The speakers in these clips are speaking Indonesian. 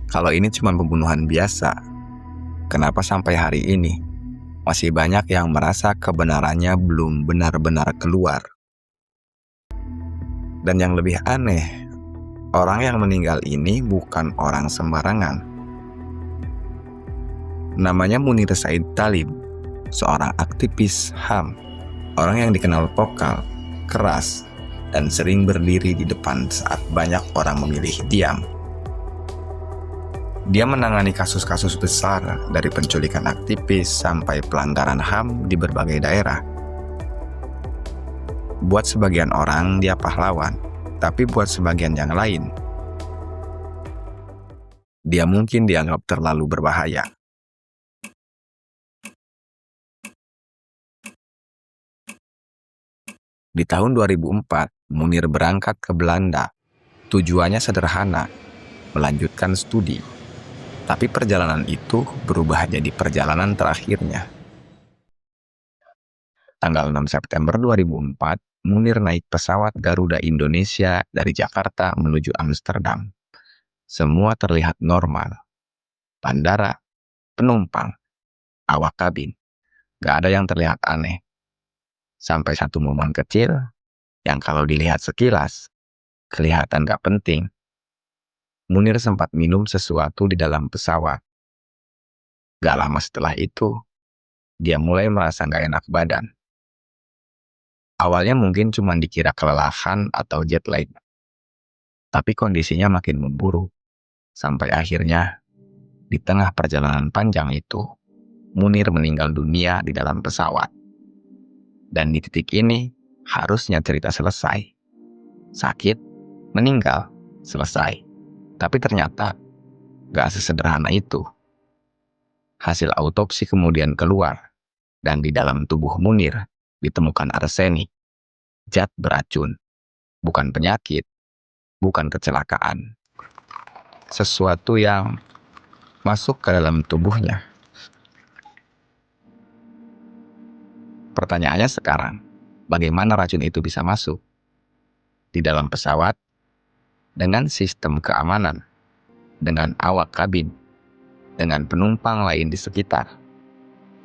Kalau ini cuma pembunuhan biasa, kenapa sampai hari ini masih banyak yang merasa kebenarannya belum benar-benar keluar? Dan yang lebih aneh, orang yang meninggal ini bukan orang sembarangan. Namanya Munir Said Talib, seorang aktivis HAM, orang yang dikenal vokal, keras, dan sering berdiri di depan saat banyak orang memilih diam. Dia menangani kasus-kasus besar dari penculikan aktivis sampai pelanggaran HAM di berbagai daerah. Buat sebagian orang dia pahlawan, tapi buat sebagian yang lain, dia mungkin dianggap terlalu berbahaya. Di tahun 2004, Munir berangkat ke Belanda. Tujuannya sederhana, melanjutkan studi. Tapi perjalanan itu berubah jadi perjalanan terakhirnya. Tanggal 6 September 2004, Munir naik pesawat Garuda Indonesia dari Jakarta menuju Amsterdam. Semua terlihat normal. Bandara, penumpang, awak kabin. Gak ada yang terlihat aneh. Sampai satu momen kecil yang kalau dilihat sekilas, kelihatan gak penting. Munir sempat minum sesuatu di dalam pesawat. Gak lama setelah itu, dia mulai merasa gak enak badan. Awalnya mungkin cuma dikira kelelahan atau jet lag. Tapi kondisinya makin memburuk. Sampai akhirnya, di tengah perjalanan panjang itu, Munir meninggal dunia di dalam pesawat. Dan di titik ini, harusnya cerita selesai. Sakit, meninggal, selesai. Tapi ternyata, gak sesederhana itu. Hasil autopsi kemudian keluar, dan di dalam tubuh Munir ditemukan arsenik, zat beracun, bukan penyakit, bukan kecelakaan. Sesuatu yang masuk ke dalam tubuhnya. Pertanyaannya sekarang, bagaimana racun itu bisa masuk? Di dalam pesawat, dengan sistem keamanan, dengan awak kabin, dengan penumpang lain di sekitar.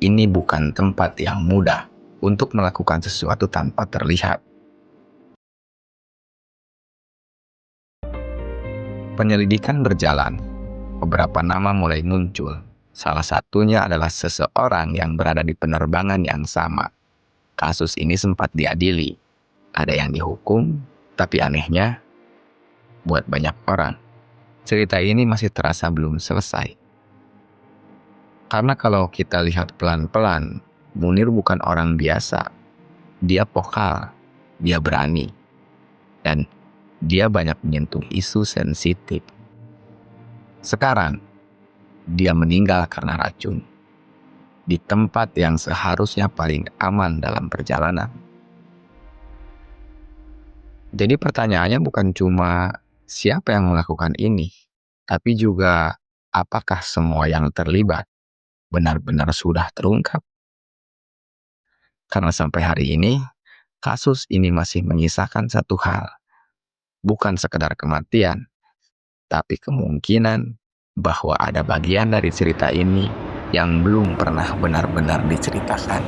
Ini bukan tempat yang mudah untuk melakukan sesuatu tanpa terlihat. Penyelidikan berjalan. Beberapa nama mulai muncul. Salah satunya adalah seseorang yang berada di penerbangan yang sama. Kasus ini sempat diadili. Ada yang dihukum, tapi anehnya, buat banyak orang, cerita ini masih terasa belum selesai. Karena kalau kita lihat pelan-pelan, Munir bukan orang biasa. Dia vokal, dia berani, dan dia banyak menyentuh isu sensitif. Sekarang, dia meninggal karena racun. Di tempat yang seharusnya paling aman dalam perjalanan. Jadi pertanyaannya bukan cuma siapa yang melakukan ini, tapi juga apakah semua yang terlibat benar-benar sudah terungkap? Karena sampai hari ini, kasus ini masih menyisakan satu hal. Bukan sekedar kematian, tapi kemungkinan bahwa ada bagian dari cerita ini yang belum pernah benar-benar diceritakan.